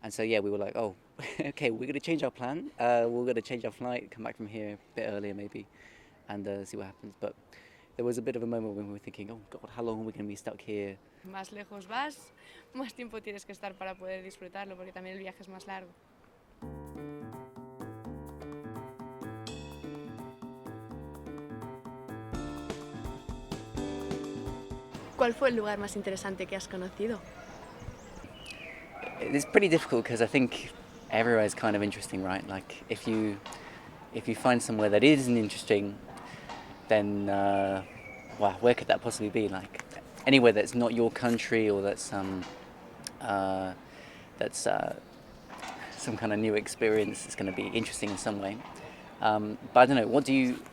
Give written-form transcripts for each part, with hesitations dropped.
And so yeah, we were like, oh, okay, we're gonna change our plan. We're gonna change our flight, come back from here a bit earlier maybe, and see what happens. But there was a bit of a moment when we were thinking, oh God, how long are we gonna be stuck here? Más lejos vas, más tiempo tienes que estar para poder disfrutarlo, porque también el viaje es más largo. ¿Cuál fue el lugar más interesante que has conocido? It's pretty difficult because I think everywhere is kind of interesting, right? Like if you find somewhere that isn't interesting, then wow, where could that possibly be? Like anywhere that's not your country or uh, that's some kind of new experience is going to be interesting in some way. But I don't know.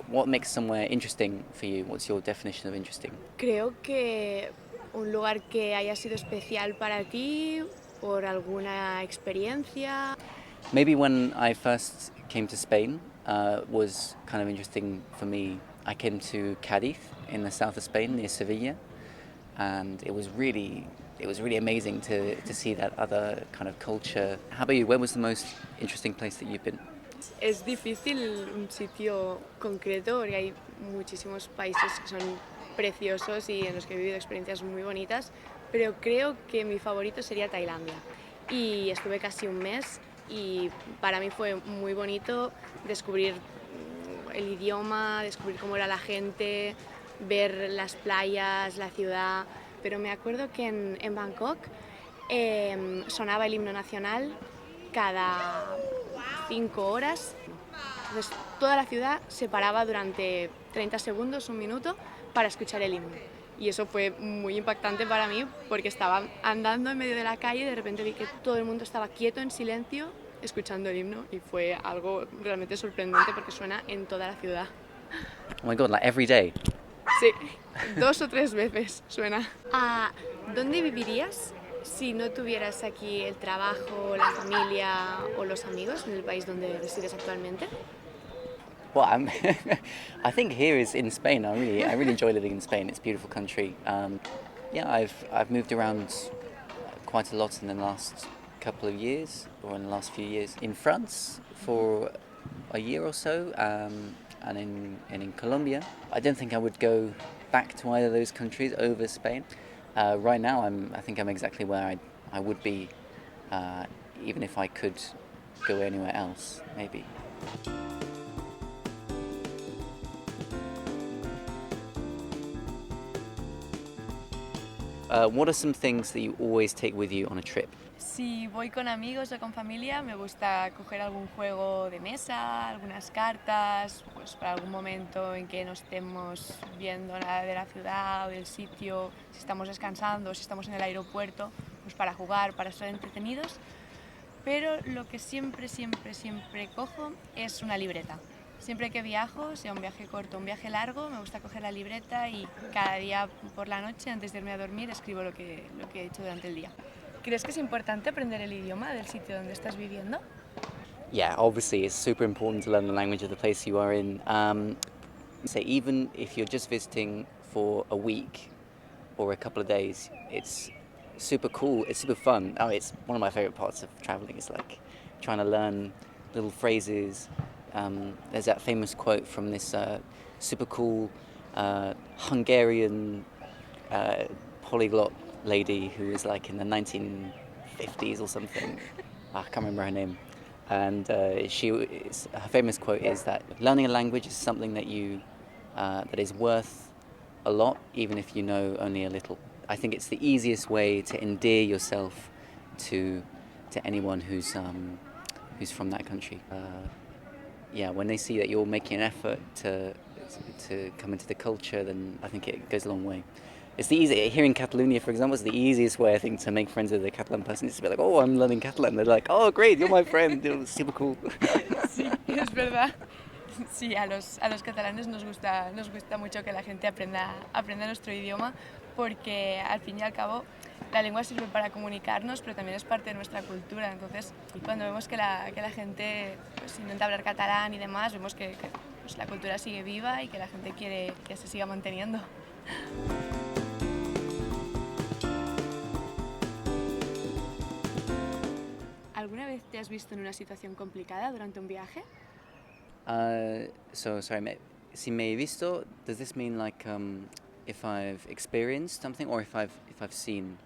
What makes somewhere interesting for you? What's your definition of interesting? Creo que un lugar que haya sido especial para ti por alguna experiencia. Maybe when I first came to Spain was kind of interesting for me. I came to Cadiz in the south of Spain near Sevilla, and it was really amazing to see that other kind of culture. How about you? Where was the most interesting place that you've been? Es difícil un sitio concreto porque hay muchísimos países que son preciosos y en los que he vivido experiencias muy bonitas, pero creo que mi favorito sería Tailandia. Y estuve casi un mes y para mí fue muy bonito descubrir el idioma, descubrir cómo era la gente, ver las playas, la ciudad. Pero me acuerdo que en Bangkok sonaba el himno nacional cada 5 horas. Entonces toda la ciudad se paraba durante 30 segundos, un minuto, para escuchar el himno. Y eso fue muy impactante para mí porque estaba andando en medio de la calle y de repente vi que todo el mundo estaba quieto, en silencio, escuchando el himno y fue algo realmente sorprendente porque suena en toda la ciudad. Oh my God! Like every day. Sí, 2 o 3 veces suena. ¿A dónde vivirías si no tuvieras aquí el trabajo, la familia o los amigos en el país donde resides actualmente? Well, I think here is in Spain. I really enjoy living in Spain. It's a beautiful country. Yeah, I've moved around quite a lot in the last couple of years, or in the last few years. In France for a year or so, and in Colombia. I don't think I would go back to either of those countries over Spain. Right now, I think I'm exactly where I would be, even if I could go anywhere else, maybe. What are some things that you always take with you on a trip? Si voy con amigos o con familia, me gusta coger algún juego de mesa, algunas cartas, pues para algún momento en que no estemos viendo nada de la ciudad o del sitio, si estamos descansando, si estamos en el aeropuerto, pues para jugar, para estar entretenidos. Pero lo que siempre cojo es una libreta. Siempre que viajo, sea un viaje corto o un viaje largo, me gusta coger la libreta y cada día por la noche, antes de irme a dormir, escribo lo que he hecho durante el día. ¿Crees que es importante aprender el idioma del sitio donde estás viviendo? Yeah, obviously it's super important to learn the language of the place you are in. So even if you're just visiting for a week or a couple of days, it's super cool. It's super fun. Oh, it's one of my favorite parts of traveling. Is like trying to learn little phrases. There's that famous quote from this super cool Hungarian polyglot lady who was like in the 1950s or something. I can't remember her name. And her famous quote is that learning a language is something that is worth a lot, even if you know only a little. I think it's the easiest way to endear yourself to anyone who's from that country. Yeah, when they see that you're making an effort to come into the culture, then I think it goes a long way. It's the easy here in Catalonia, for example, it's the easiest way I think to make friends with a Catalan person is to be like, oh, I'm learning Catalan. They're like, oh, great, you're my friend. It's super cool. Sí, es verdad. Sí, a los catalanes nos gusta mucho que la gente aprenda nuestro idioma porque al fin y al cabo la lengua sirve para comunicarnos, pero también es parte de nuestra cultura. Entonces, cuando vemos que la gente pues, intenta hablar catalán y demás, vemos que pues, la cultura sigue viva y que la gente quiere que se siga manteniendo. ¿Alguna vez te has visto en una situación complicada durante un viaje? So sorry, si me he visto, does this mean like if I've experienced something or if I've seen?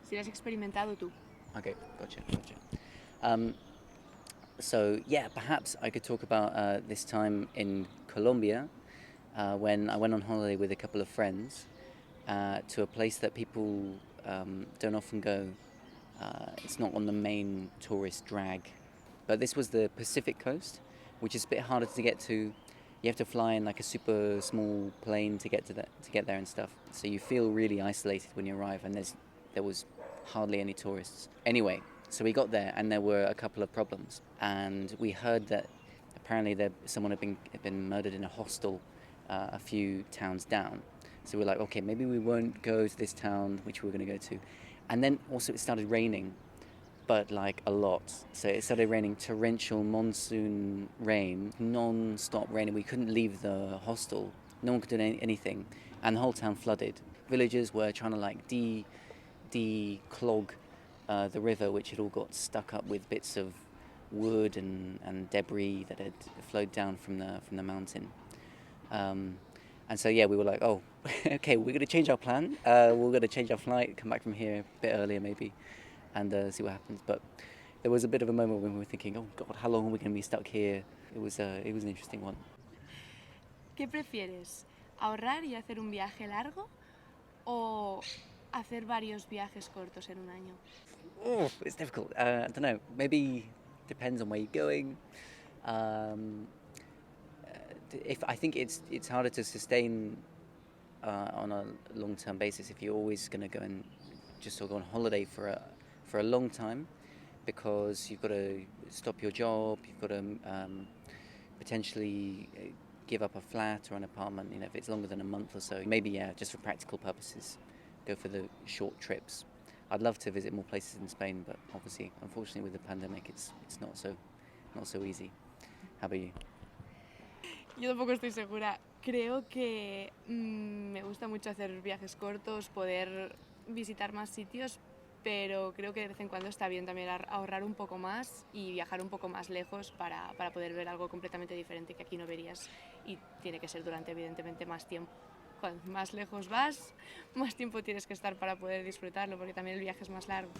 Si lo has experimentado tú. Okay, gotcha. Um, so yeah, perhaps I could talk about this time in Colombia when I went on holiday with a couple of friends to a place that people don't often go. It's not on the main tourist drag, but this was the Pacific coast, which is a bit harder to get to. You have to fly in like a super small plane to get there and stuff. So you feel really isolated when you arrive, and there was hardly any tourists. Anyway, so we got there, and there were a couple of problems, and we heard that apparently someone had been murdered in a hostel a few towns down. So we're like, okay, maybe we won't go to this town which we were going to go to. And then also it started raining, but like a lot. So it started raining torrential monsoon rain, non-stop raining. We couldn't leave the hostel. No one could do anything, and the whole town flooded. Villagers were trying to like declog the river, which had all got stuck up with bits of wood and debris that had flowed down from the mountain. And so yeah, we were like, oh, okay, we're gonna change our plan. We're gonna change our flight, come back from here a bit earlier maybe, and see what happens. But there was a bit of a moment when we were thinking, oh God, how long are we gonna be stuck here? It was an interesting one. ¿Qué prefieres? ¿Ahorrar y hacer un viaje largo o hacer varios viajes cortos en un año? Oh, it's difficult. I don't know. Maybe depends on where you're going. Um, if I think it's harder to sustain on a long-term basis if you're always going to go and just sort of go on holiday for a long time, because you've got to stop your job, you've got to potentially give up a flat or an apartment. You know, if it's longer than a month or so, maybe yeah, just for practical purposes, go for the short trips. I'd love to visit more places in Spain, but obviously, unfortunately, with the pandemic, it's not so easy. How about you? Yo tampoco estoy segura. Creo que me gusta mucho hacer viajes cortos, poder visitar más sitios, pero creo que de vez en cuando está bien también ahorrar un poco más y viajar un poco más lejos para poder ver algo completamente diferente que aquí no verías, y tiene que ser durante evidentemente más tiempo. Cuanto más lejos vas, más tiempo tienes que estar para poder disfrutarlo, porque también el viaje es más largo.